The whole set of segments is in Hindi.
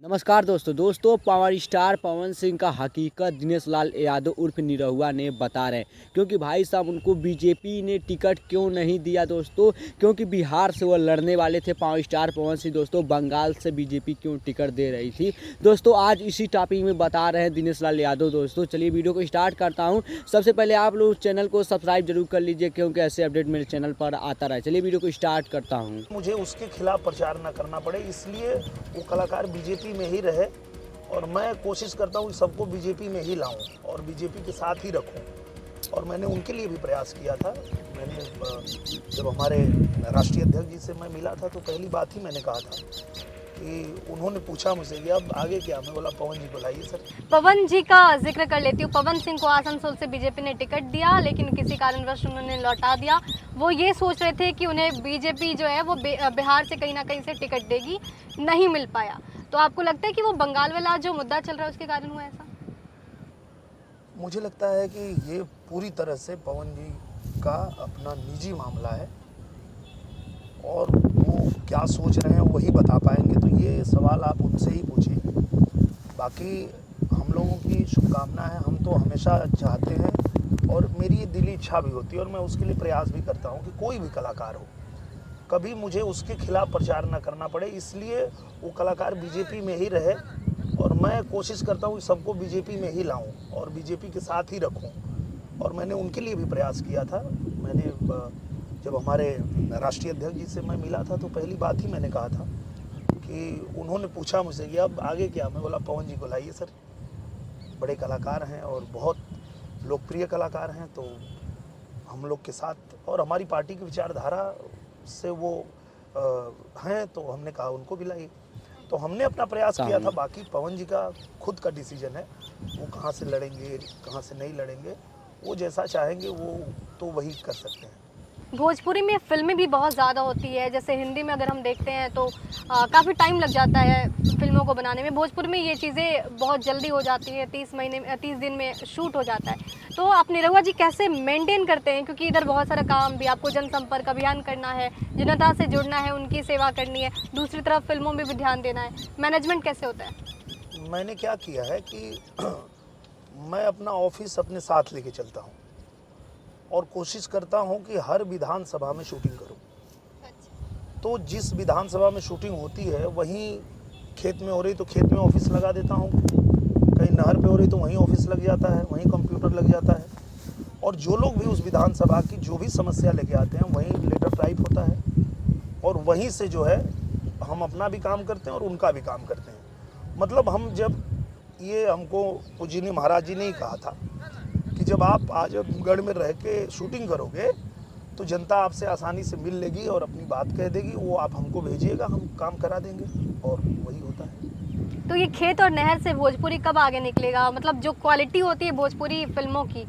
नमस्कार दोस्तों पावर स्टार पवन सिंह का हकीकत दिनेश लाल यादव उर्फ निरहुआ ने बता रहे हैं। क्योंकि भाई साहब उनको बीजेपी ने टिकट क्यों नहीं दिया दोस्तों, क्योंकि बिहार से वो लड़ने वाले थे पावर स्टार पवन सिंह। दोस्तों बंगाल से बीजेपी क्यों टिकट दे रही थी दोस्तों, आज इसी टॉपिक में बता रहे हैं दिनेश लाल यादव। दोस्तों चलिए वीडियो को स्टार्ट करता हूँ। सबसे पहले आप लोग चैनल को सब्सक्राइब जरूर कर लीजिए, क्योंकि ऐसे अपडेट मेरे चैनल पर आता रहे। चलिए वीडियो को स्टार्ट करता हूँ। मुझे उसके खिलाफ प्रचार न करना पड़े, इसलिए वो कलाकार बीजेपी में ही रहे और मैं कोशिश करता हूँ कि सबको बीजेपी में ही लाऊं और बीजेपी के साथ ही रखूं। और मैंने उनके लिए भी प्रयास किया था। मैंने जब हमारे राष्ट्रीय अध्यक्ष जी से मैं मिला था तो पहली बात ही मैंने कहा था कि उन्होंने पूछा मुझसे कि अब आगे क्या, मैं बोला पवन जी बुलाइए सर। पवन जी का जिक्र कर लेती हूँ। पवन सिंह को आसनसोल से बीजेपी ने टिकट दिया, लेकिन किसी कारणवश उन्होंने लौटा दिया। वो ये सोच रहे थे कि उन्हें बीजेपी जो है वो बिहार से कहीं ना कहीं से टिकट देगी, नहीं मिल पाया। तो आपको लगता है कि वो बंगाल वाला जो मुद्दा चल रहा है उसके कारण हुआ ऐसा? मुझे लगता है कि ये पूरी तरह से पवन जी का अपना निजी मामला है और वो क्या सोच रहे हैं वही बता पाएंगे। तो ये सवाल आप उनसे ही पूछिए। बाकी हम लोगों की शुभकामना है, हम तो हमेशा चाहते हैं और मेरी ये दिली इच्छा भी होती है और मैं उसके लिए प्रयास भी करता हूँ कि कोई भी कलाकार हो, कभी मुझे उसके खिलाफ प्रचार न करना पड़े, इसलिए वो कलाकार बीजेपी में ही रहे और मैं कोशिश करता हूँ कि सबको बीजेपी में ही लाऊं और बीजेपी के साथ ही रखूं। और मैंने उनके लिए भी प्रयास किया था। मैंने जब हमारे राष्ट्रीय अध्यक्ष जी से मैं मिला था तो पहली बात ही मैंने कहा था कि उन्होंने पूछा मुझसे कि अब आगे क्या, मैं बोला पवन जी बुलाइए सर। बड़े कलाकार हैं और बहुत लोकप्रिय कलाकार हैं, तो हम लोग के साथ और हमारी पार्टी की विचारधारा से वो हैं, तो हमने कहा उनको भी लाइए। तो हमने अपना प्रयास किया था। बाकी पवन जी का खुद का डिसीजन है, वो कहाँ से लड़ेंगे कहाँ से नहीं लड़ेंगे, वो जैसा चाहेंगे वो तो वही कर सकते हैं। भोजपुरी में फिल्में भी बहुत ज़्यादा होती है, जैसे हिंदी में अगर हम देखते हैं तो काफ़ी टाइम लग जाता है फिल्मों को बनाने में। भोजपुरी में ये चीज़ें बहुत जल्दी हो जाती है, 30 दिन में शूट हो जाता है। तो आप निरहुआ जी कैसे मेंटेन करते हैं, क्योंकि इधर बहुत सारा काम भी, आपको जनसंपर्क अभियान करना है, जनता से जुड़ना है, उनकी सेवा करनी है, दूसरी तरफ फिल्मों में भी ध्यान देना है, मैनेजमेंट कैसे होता है? मैंने क्या किया है कि मैं अपना ऑफिस अपने साथ लेके चलता हूँ और कोशिश करता हूँ कि हर विधानसभा में शूटिंग करूँ। तो जिस विधानसभा में शूटिंग होती है वहीं खेत में हो रही तो खेत में ऑफिस लगा देता हूँ, कहीं नहर पे हो रही तो वहीं ऑफिस लग जाता है, वहीं कंप्यूटर लग जाता है। और जो लोग भी उस विधानसभा की जो भी समस्या लेके आते हैं वहीं लेटर टाइप होता है और वहीं से जो है हम अपना भी काम करते हैं और उनका भी काम करते हैं। मतलब हम जब ये हमको पूजनीय महाराज जी ने ही कहा था कि जब आप आजमगढ़ में रह के शूटिंग करोगे तो जनता आपसे आसानी से मिल लेगी और अपनी बात कह देगी, वो आप हमको भेजिएगा, हम काम करा देंगे और वही होता है। तो ये खेत और नहर से भोजपुरी कब आगे निकलेगा? मतलब जो क्वालिटी होती है भोजपुरी फिल्मों की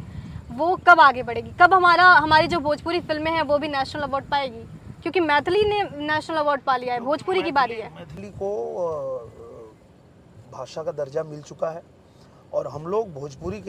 वो कब आगे बढ़ेगी? कब हमारी जो भोजपुरी फिल्में हैं वो भी नेशनल अवार्ड पाएगी? क्योंकि मैथिली ने नेशनल अवार्ड पा लिया है, भोजपुरी की बारी है। मैथिली को भाषा का दर्जा मिल चुका है और हम लोग भोजपुरी के